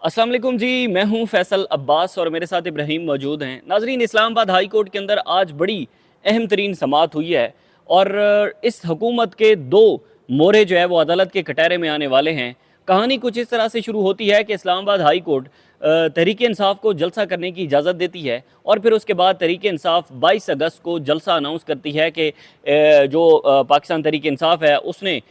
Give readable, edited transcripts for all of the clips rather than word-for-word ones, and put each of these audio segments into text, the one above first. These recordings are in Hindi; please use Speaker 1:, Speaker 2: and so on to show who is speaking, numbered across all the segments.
Speaker 1: अस्सलाम वालेकुम जी, मैं हूं फैसल अब्बास और मेरे साथ इब्राहिम मौजूद हैं। नाजरीन, इस्लामाबाद हाई कोर्ट के अंदर आज बड़ी अहम तरीन समाअत हुई है और इस हुकूमत के दो मोहरे जो है वो अदालत के कटहरे में आने वाले हैं। कहानी कुछ इस तरह से शुरू होती है कि इस्लामाबाद हाई कोर्ट तहरीक इंसाफ को जलसा करने की इजाज़त देती है और फिर उसके बाद तहरीक इंसाफ 22 अगस्त को जलसा अनाउंस करती है कि जो पाकिस्तान तहरीक इंसाफ है उसने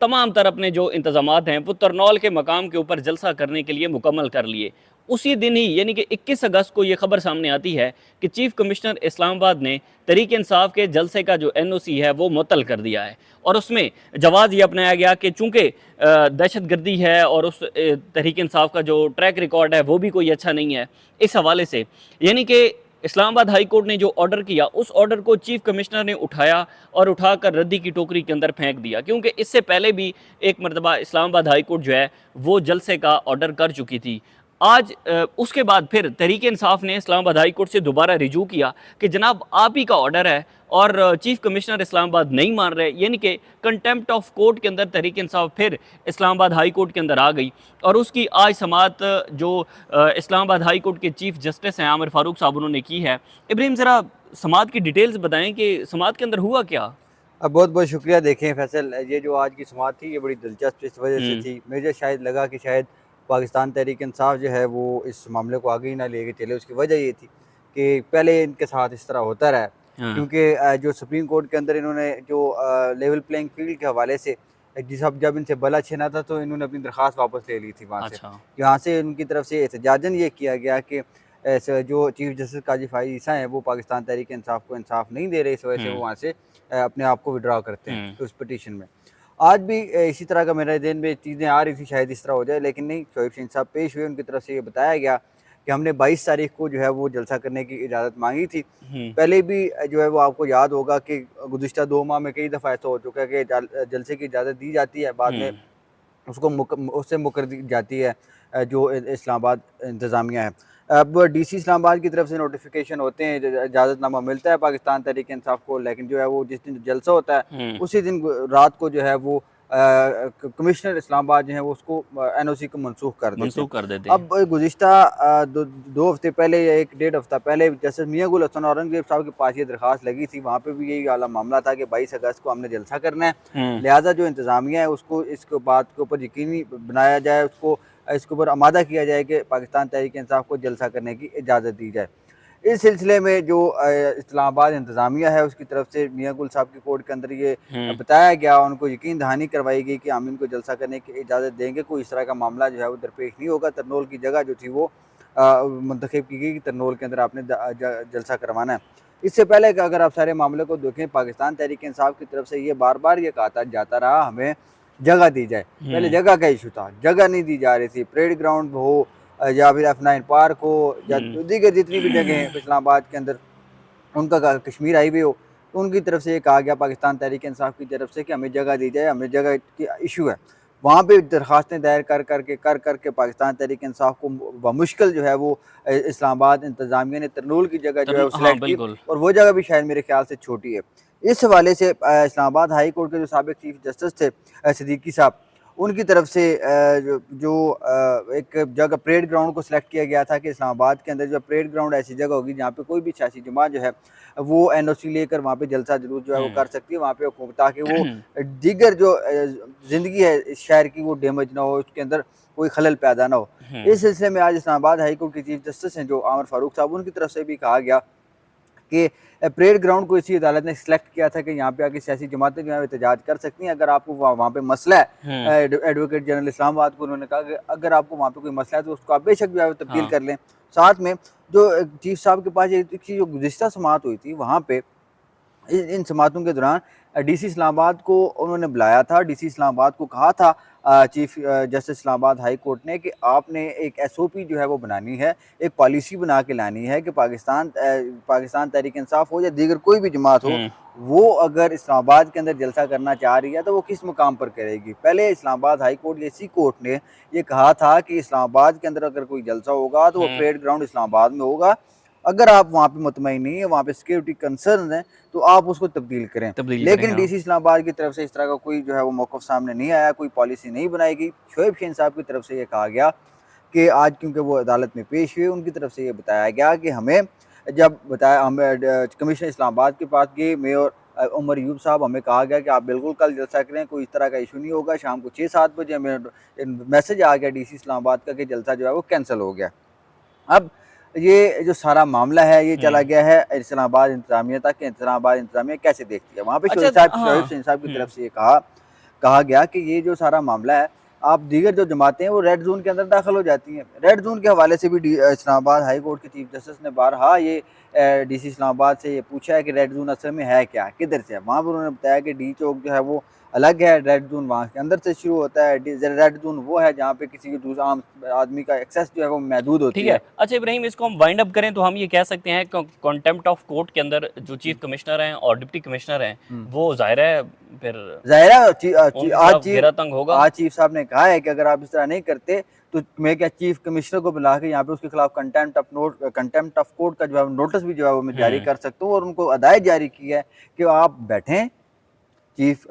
Speaker 1: तमाम तर अपने जो इंतज़ामात हैं वो तरनौल के मकाम के ऊपर जलसा करने के लिए मुकम्मल कर लिए। उसी दिन ही यानी कि 21 अगस्त को ये खबर सामने आती है कि चीफ कमिश्नर इस्लामाबाद ने तहरीक इंसाफ के जलसे का जो NOC है वो मुअत्तल कर दिया है और उसमें जवाज़ ये अपनाया गया कि चूँकि दहशत गर्दी है और उस तहरीक इंसाफ का जो ट्रैक रिकॉर्ड है वो भी कोई अच्छा नहीं है। इस हवाले से यानी कि इस्लामाबाद हाई कोर्ट ने जो ऑर्डर किया उस ऑर्डर को चीफ कमिश्नर ने उठाया और उठाकर रद्दी की टोकरी के अंदर फेंक दिया, क्योंकि इससे पहले भी एक मरतबा इस्लामाबाद हाई कोर्ट जो है वो जलसे का ऑर्डर कर चुकी थी। आज उसके बाद फिर तहरीक इंसाफ ने इस्लामाबाद हाई कोर्ट से दोबारा रिजू किया कि जनाब आप ही का ऑर्डर है और चीफ कमिश्नर इस्लामाबाद नहीं मान रहे, यानी कि कंटेम्प्ट ऑफ कोर्ट के अंदर तहरीक इंसाफ फिर इस्लामाबाद हाई कोर्ट के अंदर आ गई और उसकी आज समाअत जो इस्लामाबाद हाई कोर्ट के चीफ जस्टिस हैं आमिर फारूक साहब उन्होंने की है। इब्राहिम, ज़रा समाअत की डिटेल्स बताएं कि समाअत के अंदर हुआ क्या?
Speaker 2: अब बहुत बहुत शुक्रिया। देखें फैसल, ये जो आज की समाअत थी ये बड़ी दिलचस्प इस वजह से
Speaker 1: हम्म।
Speaker 2: थी। मुझे शायद लगा कि शायद पाकिस्तान तहरीक इंसाफ जो है वो इस मामले को आगे ही ना लेके चले। उसकी वजह ये थी कि पहले इनके साथ इस तरह होता रहा है,
Speaker 1: हाँ।
Speaker 2: क्योंकि जो सुप्रीम कोर्ट के अंदर इन्होंने जो लेवल प्लेइंग फील्ड के हवाले से जब इनसे बला छिना था तो इन्होंने अपनी दरख्वास्त वापस ले ली थी वहाँ से।
Speaker 1: अच्छा।
Speaker 2: यहाँ से उनकी तरफ से एहतजाजन ये किया गया कि ऐसे जो चीफ जस्टिस काजी फ़ाइज़ ईसा हैं वो पाकिस्तान तहरीक इंसाफ को इंसाफ नहीं दे रहे, इस वजह से वो
Speaker 1: हम्म।
Speaker 2: वहाँ से अपने आप को विड्रॉ करते हैं
Speaker 1: हम्म।
Speaker 2: उस पिटीशन में। आज भी इसी तरह का मेरे ज़हन में चीज़ें आ रही थी, शायद इस तरह हो जाए, लेकिन नहीं। शोएब शहीन साहब पेश हुए, उनकी तरफ से ये बताया गया कि हमने 22 तारीख को जो है वो जलसा करने की इजाज़त मांगी थी।
Speaker 1: हम्म।
Speaker 2: पहले भी जो है वो आपको याद होगा कि गुज़िश्ता 2 माह में कई दफ़ा ऐसा हो चुका है कि जलसे की इजाज़त दी जाती है, बाद में
Speaker 1: हम्म।
Speaker 2: उसको उससे मुकर दी जाती है जो इस्लामाबाद इंतज़ामिया है। अब DC इस्लामाबाद की तरफ से नोटिफ़िकेशन होते हैं, इजाज़तनामा मिलता है पाकिस्तान तहरीक इंसाफ को, लेकिन जो है वो जिस दिन जलसा होता है
Speaker 1: हम्म।
Speaker 2: उसी दिन रात को जो है वो कमिश्नर इस्लामाबाद जो है वो उसको NOC को मनसूख कर देते हैं।
Speaker 1: मनसूख कर देते हैं।
Speaker 2: अब गुज़िश्ता 2 हफ़्ते पहले या 1 डेढ़ हफ़्ता पहले जस्टिस मियां गुल हसन औरंगज़ेब साहब के पास ये दरख्वास्त लगी थी, वहाँ पे भी यही वाला मामला था कि 22 अगस्त को हमने जलसा करना है,
Speaker 1: हम्म।
Speaker 2: लिहाजा जो इंतज़ामिया है उसको इसको बात के ऊपर यकीनी बनाया जाए, उसको इसके ऊपर आमादा किया जाए कि पाकिस्तान तहरीक इंसाफ को जलसा करने की इजाज़त दी जाए। इस सिलसिले में जो इस्लामाबाद इंतज़ामिया है उसकी तरफ से मियां गुल साहब की कोर्ट के अंदर ये
Speaker 1: हम्म।
Speaker 2: बताया गया, उनको यकीन दहानी करवाई गई कि हम इनको जलसा करने की इजाज़त देंगे, कोई इस तरह का मामला जो है वो दरपेश नहीं होगा। तरनोल की जगह जो थी वो मुंतखब की गई कि तरनोल के अंदर आपने जलसा करवाना है। इससे पहले कि अगर आप सारे मामले को देखें, पाकिस्तान तहरीक इंसाफ की तरफ से ये बार बार ये कहा जाता रहा हमें जगह दी जाए। पहले
Speaker 1: हम्म।
Speaker 2: जगह का इशू था, जगह नहीं दी जा रही थी। परेड ग्राउंड हो या फिर F9 पार्क हो या
Speaker 1: हम्म।
Speaker 2: दीगर जितनी भी जगह हैं इस्लामाबाद के अंदर, उनका कश्मीर हाईवे हो, तो उनकी तरफ से ये कहा गया पाकिस्तान तहरीक इंसाफ की तरफ से कि हमें जगह दी जाए, हमें जगह की इशू है। वहाँ पे दरख्वास्तें दायर कर कर के पाकिस्तान तहरीक इंसाफ को बमुश्किल जो है वो इस्लामाबाद इंतज़ामिया ने तरनूल की जगह जो है वो
Speaker 1: हाँ,
Speaker 2: सिलेक्ट की,
Speaker 1: बिल्कुल।
Speaker 2: और वो जगह भी शायद मेरे ख्याल से छोटी है। इस हवाले से इस्लामाबाद हाई कोर्ट के जो साबिक़ चीफ जस्टिस थे सिद्दीकी साहब, उनकी तरफ से एक जगह परेड ग्राउंड को सिलेक्ट किया गया था कि इस्लामाबाद के अंदर जो परेड ग्राउंड ऐसी जगह होगी जहाँ पे कोई भी सियासी जमात जो है वो NOC लेकर वहाँ पे जलसा जुलूस जो है वो
Speaker 1: हम्म।
Speaker 2: कर सकती है, वहाँ पे ताकि वो दीगर जो ज़िंदगी है इस शहर की वो डैमेज ना हो, उसके अंदर कोई खलल पैदा ना हो।
Speaker 1: हम्म।
Speaker 2: इस सिलसिले में आज इस्लामाबाद हाई कोर्ट के चीफ जस्टिस हैं जो आमिर फारूक साहब, उनकी तरफ से भी कहा गया कि परेड ग्राउंड को इसी अदालत ने सिलेक्ट किया था कि यहाँ पे आके सियासी जमातें जो है एहतजाज कर सकती हैं। अगर आपको वहाँ पे मसला है,
Speaker 1: हम्म।
Speaker 2: एडवोकेट जनरल इस्लामाबाद को उन्होंने कहा कि अगर आपको वहाँ पे कोई मसला है तो उसको आप बेशक जो है तब्दील
Speaker 1: हाँ।
Speaker 2: कर लें। साथ में जो चीफ साहब के पास ये जो गुज़िश्ता समाअत हुई थी वहाँ पे इन समातों के दौरान DC इस्लामाबाद को उन्होंने बुलाया था। DC इस्लामाबाद को कहा था chief justice Islamabad high court ने कि आपने एक SOP जो है वो बनानी है, एक पॉलिसी बना के लानी है कि पाकिस्तान तहरीक इंसाफ हो या दीगर कोई भी जमात हो,
Speaker 1: हम्म।
Speaker 2: वो अगर इस्लामाबाद के अंदर जलसा करना चाह रही है तो वो किस मुकाम पर करेगी। पहले इस्लामाबाद हाई कोर्ट इसी कोर्ट ने ये कहा था कि इस्लामाबाद के अंदर अगर कोई जलसा होगा तो वो
Speaker 1: हम्म।
Speaker 2: परेड ग्राउंड इस्लामाबाद में होगा। अगर आप वहाँ पे मुतमईन नहीं है, वहाँ पे सिक्योरिटी कंसर्न हैं, तो आप उसको तब्दील करें।
Speaker 1: तब्दील करें,
Speaker 2: लेकिन
Speaker 1: हाँ।
Speaker 2: DC इस्लामाबाद की तरफ से इस तरह का कोई जो है वो मौक़िफ़ सामने नहीं आया, कोई पॉलिसी नहीं बनाई गई। शोएब शहीन साहब की तरफ से ये कहा गया कि आज क्योंकि वो अदालत में पेश हुए, उनकी तरफ से ये बताया गया कि हमें जब बताया हमें कमिश्नर इस्लामाबाद के पास गए, मेयर उमर यूब साहब, हमें कहा गया कि आप बिल्कुल कल जलसा करें, कोई इस तरह का इशू नहीं होगा। शाम को 6-7 बजे हमें मैसेज आ गया डीसी इस्लामाबाद का कि जलसा जो है वो कैंसिल हो गया। अब ये जो सारा मामला है ये चला गया है इस्लामाबाद इंतज़ामिया तक कि इस्लामाबाद इंतज़ामिया कैसे देखती है। वहाँ पे
Speaker 1: अच्छा
Speaker 2: शोएब
Speaker 1: हाँ।
Speaker 2: हुसैन साहब की तरफ से ये कहा गया कि ये जो सारा मामला है, आप दीगर जो जमातें हैं वो रेड जोन के अंदर दाखिल हो जाती हैं। रेड जोन के हवाले से भी इस्लामाबाद हाई कोर्ट के चीफ जस्टिस ने बारहा ये डीसी इस्लामाबाद से ये पूछा है कि रेड जोन असल में है क्या, किधर से है। वहाँ पर उन्होंने बताया कि डी चौक जो है वो अलग है, रेड जोन वहाँ के अंदर से शुरू होता है। रेड जोन वो है जहाँ पे किसी दूसरा आम आदमी का एक्सेस जो है वो महदूद
Speaker 1: ठीक
Speaker 2: होती
Speaker 1: है।
Speaker 2: है।
Speaker 1: अच्छा इब्राहिम, इसको हम वाइंड अप करें तो हम ये कह सकते हैं कॉन्टेम्प्ट ऑफ कोर्ट के अंदर जो चीफ कमिश्नर हैं और डिप्टी कमिश्नर हैं, वो जाहिर है फिर
Speaker 2: ज़ाहिर है
Speaker 1: उनके खिलाफ घेरा तंग होगा।
Speaker 2: आज चीफ साहब ने कहा है कि अगर आप इस तरह नहीं करते तो मैं क्या चीफ कमिश्नर को बुला के यहाँ पे उसके खिलाफ कंटेम्प्ट ऑफ कोर्ट का जो है नोटिस भी जो है वो मैं जारी कर सकता हूँ। और उनको हदायत जारी की है कि आप बैठें, चीफ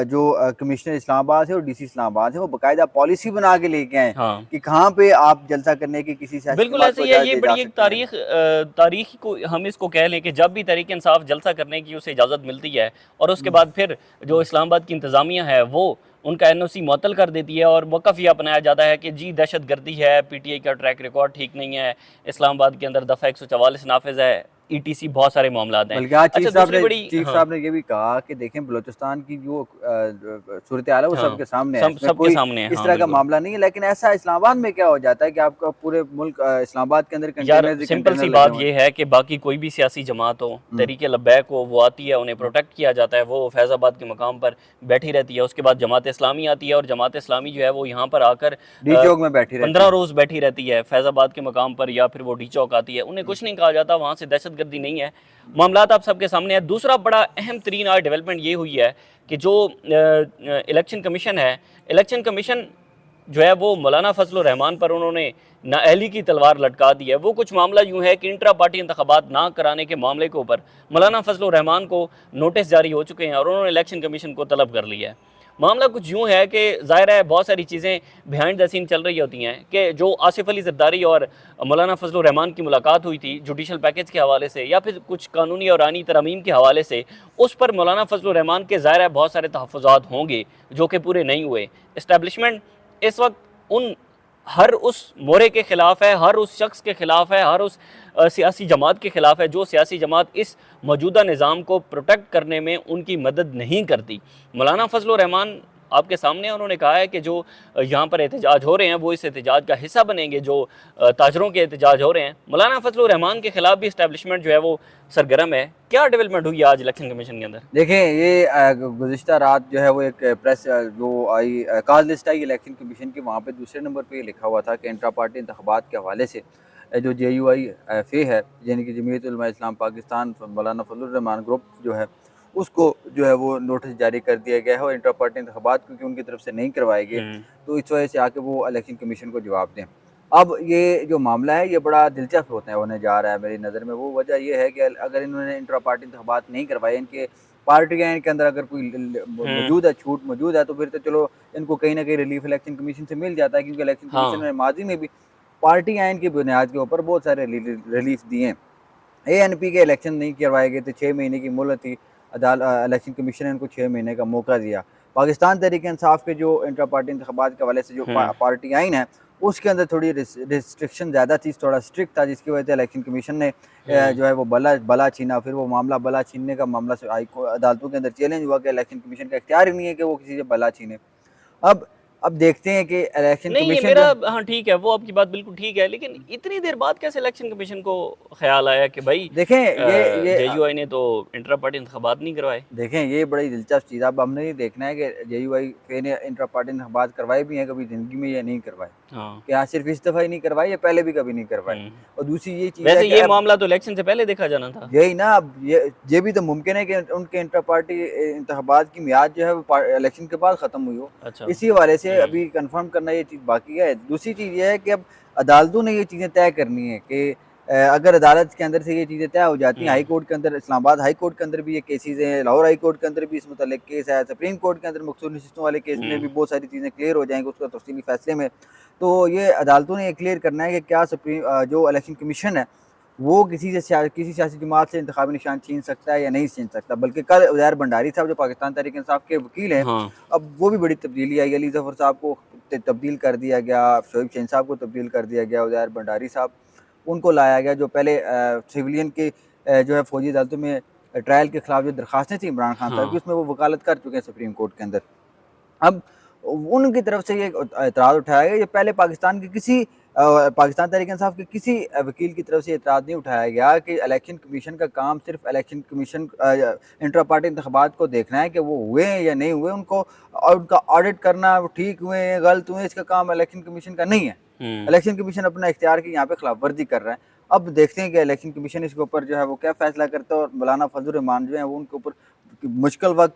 Speaker 2: जो कमिश्नर इस्लामाबाद है और डीसी इस्लामाबाद है वो बाकायदा पॉलिसी बना के लेके आए
Speaker 1: हाँ
Speaker 2: कि कहाँ पे आप जलसा करने की किसी सियासी
Speaker 1: बिल्कुल
Speaker 2: जमात
Speaker 1: ऐसे
Speaker 2: को
Speaker 1: ही है।
Speaker 2: इजाज़त
Speaker 1: ये
Speaker 2: दी जा
Speaker 1: बड़ी एक
Speaker 2: सकती है।
Speaker 1: तारीख को हम इसको कह लें कि जब भी तहरीक इंसाफ जलसा करने की उसे इजाज़त मिलती है और उसके बाद फिर जो इस्लामाबाद की इंतज़ामिया है वो उनका एनओसी मुअत्तल कर देती है और वक़्फ़ ये अपनाया जाता है कि जी दहशत गर्दी है, पीटीआई का ट्रैक रिकॉर्ड ठीक नहीं है, इस्लामाबाद के अंदर दफ़ा 144 नाफिज है, ईटीसी बहुत सारे मामलात हैं।
Speaker 2: बल्कि आज
Speaker 1: अच्छा दूसरी बड़ी
Speaker 2: चीफ
Speaker 1: हाँ
Speaker 2: साहब ने ये भी कहा कि देखें बलूचिस्तान की जो सूरत हाल है वो
Speaker 1: हाँ
Speaker 2: सबके सामने है, इसमें
Speaker 1: सबके
Speaker 2: कोई
Speaker 1: सामने है।
Speaker 2: इस
Speaker 1: हाँ
Speaker 2: तरह का
Speaker 1: बिल्कुल
Speaker 2: मामला नहीं है। लेकिन ऐसा इस्लामाबाद में क्या हो जाता है कि आपका पूरे मुल्क इस्लामाबाद के अंदर
Speaker 1: यार
Speaker 2: कंटेनर ही
Speaker 1: सिंपल
Speaker 2: कंटेनर
Speaker 1: सी
Speaker 2: लगे
Speaker 1: बात
Speaker 2: हुए हैं।
Speaker 1: ये है कि बाकी कोई भी सियासी जमात हो, तहरीक लब्बैक हो, वो आती है, उन्हें प्रोटेक्ट किया जाता है, वो फैज़ाबाद के मकाम पर बैठी रहती है। उसके बाद जमात इस्लामी आती है और जमात इस्लामी जो है वो यहाँ पर आकर
Speaker 2: डी चौक में बैठी रहती
Speaker 1: 15
Speaker 2: है।
Speaker 1: रोज़ बैठी रहती है फैज़ाबाद के मकाम पर, या फिर वो डी चौक आती है, उन्हें कुछ नहीं कहा जाता, वहाँ से दहशत गर्दी नहीं है। मामलात आप सबके सामने है। दूसरा बड़ा अहम तरीन आज डेवलपमेंट ये हुई है कि जो इलेक्शन कमीशन है, इलेक्शन कमीशन जो है वो मौलाना फजल रहमान पर उन्होंने नाअहली की तलवार लटका दी है। वो कुछ मामला यूँ है कि इंट्रा पार्टी इंतखाबात ना कराने के मामले के ऊपर मौलाना फजल रहमान को नोटिस जारी हो चुके हैं और उन्होंने इलेक्शन कमीशन को तलब कर लिया है। मामला कुछ यूँ है कि ज़ाहिर है बहुत सारी चीज़ें बिहाइंड द सीन चल रही होती हैं कि जो आसिफ अली ज़रदारी और मौलाना फजल रहमान की मुलाकात हुई थी जुडिशल पैकेज के हवाले से या फिर कुछ कानूनी और आनी तरमीम के हवाले से, उस पर मौलाना फजल रहमान के ज़ाहिर है बहुत सारे तहफ़्फ़ुज़ात होंगे जो कि पूरे नहीं हुए। इस्टेब्लिशमेंट इस वक्त उन हर उस मोरे के ख़िलाफ़ है, हर उस शख्स के ख़िलाफ़ है, हर उस सियासी जमात के ख़िलाफ़ है जो सियासी जमात इस मौजूदा निज़ाम को प्रोटेक्ट करने में उनकी मदद नहीं करती। मौलाना फजल रहमान आपके सामने उन्होंने कहा है कि जो यहाँ पर एहतजाज हो रहे हैं वो इस एहतजाज का हिस्सा बनेंगे, जो ताजरों के एहतजाज हो रहे हैं। मौलाना फजल रहमान के ख़िलाफ़ भी इस्टेब्लिशमेंट जो है वो सरगर्म है। क्या डेवलपमेंट हुई आज इलेक्शन कमीशन के अंदर?
Speaker 2: देखें ये गुज़िश्ता रात जो है वो एक प्रेस जो I call list I election commission की, वहाँ पे दूसरे नंबर पे ये लिखा हुआ था कि इंट्रा पार्टी इंतखाबात के हवाले से जो JUI-F है यानी कि जमीयत उलमा इस्लाम पाकिस्तान मौलाना फजल रहमान ग्रुप जो है उसको जो है वो नोटिस जारी कर दिया गया है और इंट्रा पार्टी इंतखाबात क्योंकि उनकी तरफ से नहीं करवाए गए तो इस वजह से आके वो इलेक्शन कमीशन को जवाब दें। अब ये जो मामला है ये बड़ा दिलचस्प होने जा रहा है मेरी नज़र में। वो वजह ये है कि अगर इन्होंने इंट्रा पार्टी इंतखाबात नहीं करवाए, इनके पार्टियाँ इनके अंदर अगर कोई मौजूद है, छूट मौजूद है, तो फिर तो चलो इनको कहीं ना कहीं रिलीफ इलेक्शन कमीशन से मिल जाता है क्योंकि इलेक्शन कमीशन ने माजी में भी पार्टियाँ इनकी बुनियाद के ऊपर बहुत सारे रिलीफ दिए हैं। ANP के इलेक्शन नहीं करवाए गए थे, 6 महीने की मोहलत थी, इलेक्शन कमीशन ने इनको 6 महीने का मौका दिया। पाकिस्तान तहरीक इंसाफ के जो इंट्रा पार्टी इंतखाबात के हवाले से जो पार्टी आइन है उसके अंदर थोड़ी रिस्ट्रिक्शन ज़्यादा थी, थोड़ा स्ट्रिक्ट था, जिसकी वजह से इलेक्शन कमीशन ने जो है वो बला छीना। फिर वो मामला बला छीनने का मामला से अदालतों के अंदर चैलेंज हुआ कि इलेक्शन कमीशन का इख्तियार ही नहीं है कि वो किसी से बला छीने। अब देखते हैं कि इलेक्शन
Speaker 1: नहीं, ये
Speaker 2: कमीशन
Speaker 1: मेरा हाँ ठीक है, वो आपकी बात बिल्कुल ठीक है, लेकिन इतनी देर बाद कैसे इलेक्शन कमीशन को ख्याल आया कि भाई
Speaker 2: देखें ये
Speaker 1: JUI ने तो इंट्रा पार्टी इंतखाबात नहीं करवाए?
Speaker 2: देखें ये बड़ी दिलचस्प चीज़। अब हमने ये देखना है कि JUI ने इंट्रा पार्टी इंतखाबात करवाए भी हैं कभी ज़िंदगी में या नहीं करवाए,
Speaker 1: हाँ
Speaker 2: कि हाँ सिर्फ इस दफ़ा ही नहीं करवाए या पहले भी कभी नहीं करवाए। और दूसरी ये चीज़
Speaker 1: वैसे
Speaker 2: है कि
Speaker 1: ये
Speaker 2: अब
Speaker 1: मामला तो इलेक्शन से पहले देखा जाना था।
Speaker 2: यही ना, अब ये भी तो मुमकिन है कि उनके इंट्रा पार्टी इंतखाबात की मियाद जो है वो इलेक्शन के बाद ख़त्म हुई हो।
Speaker 1: अच्छा
Speaker 2: इसी हवाले से अभी कंफर्म करना ये चीज़ बाकी है। दूसरी चीज़ ये है कि अब अदालतों ने ये चीज़ें तय करनी है कि अगर अदालत के अंदर से ये चीज़ें तय हो जाती हैं, हाई कोर्ट के अंदर, इस्लामाबाद हाई कोर्ट के अंदर भी ये केसेज़ हैं, लाहौर हाई कोर्ट के अंदर भी इस मुतल्लिक़ केस है, सुप्रीम कोर्ट के अंदर मखसूस नशिस्तों वाले केस में भी बहुत सारी चीज़ें क्लियर हो जाएंगी उसका तफसीली फैसले में, तो ये अदालतों ने क्लियर करना है कि क्या जो इलेक्शन कमीशन है वो किसी सियासी जमात से इंतखाबी निशान छीन सकता है या नहीं छीन सकता। बल्कि कल ज़ाहिर भंडारी साहब जो पाकिस्तान तहरीक इंसाफ के वकील हैं,
Speaker 1: हाँ।
Speaker 2: अब वो भी बड़ी तब्दीली आई। अली ज़फ़र साहब को तब्दील कर दिया गया, शोएब शहीन साहब को तब्दील कर दिया गया, ज़ाहिर भंडारी साहब उनको लाया गया जो पहले सिविलियन के जो है फ़ौजी अदालतों में ट्रायल के खिलाफ जो दरखास्तें थी इमरान खान साहब की,
Speaker 1: हाँ।
Speaker 2: उसमें वो वकालत कर चुके हैं सुप्रीम कोर्ट के अंदर। अब उनकी तरफ से ये एतराज़ उठाया गया, ये पहले पाकिस्तान तहरीक इंसाफ के किसी वकील की तरफ से एतराज़ नहीं उठाया गया कि इलेक्शन कमीशन का काम सिर्फ इलेक्शन कमीशन इंट्रा पार्टी इंतखाबात को देखना है कि वो हुए हैं या नहीं हुए, उनको और उनका ऑडिट करना, वो ठीक हुए हैं गलत हुए, इसका काम इलेक्शन कमीशन का नहीं है। इलेक्शन कमीशन अपना इख्तियार की यहाँ पे खिलाफ वर्जी कर रहा है। अब देखते हैं कि इलेक्शन कमीशन इसके ऊपर जो है वो क्या फैसला करता है, और मौलाना फजल रहमान जो है वो उनके ऊपर मुश्किल वक्त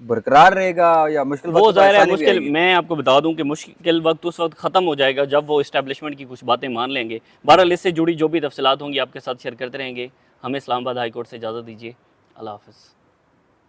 Speaker 2: बरकरार रहेगा या मुश्किल
Speaker 1: वो
Speaker 2: वक्त
Speaker 1: ज़ाहिर है
Speaker 2: परेशानी भी
Speaker 1: मुश्किल,
Speaker 2: आएगी।
Speaker 1: मैं आपको बता दूं कि मुश्किल वक्त उस वक्त ख़त्म हो जाएगा जब वो इस्टेब्लिशमेंट की कुछ बातें मान लेंगे। बहरहाल इससे जुड़ी जो भी तफसीलात होंगी आपके साथ शेयर करते रहेंगे। हमें इस्लामाबाद हाई कोर्ट से इजाज़त दीजिए। अल्लाह हाफ़िज़।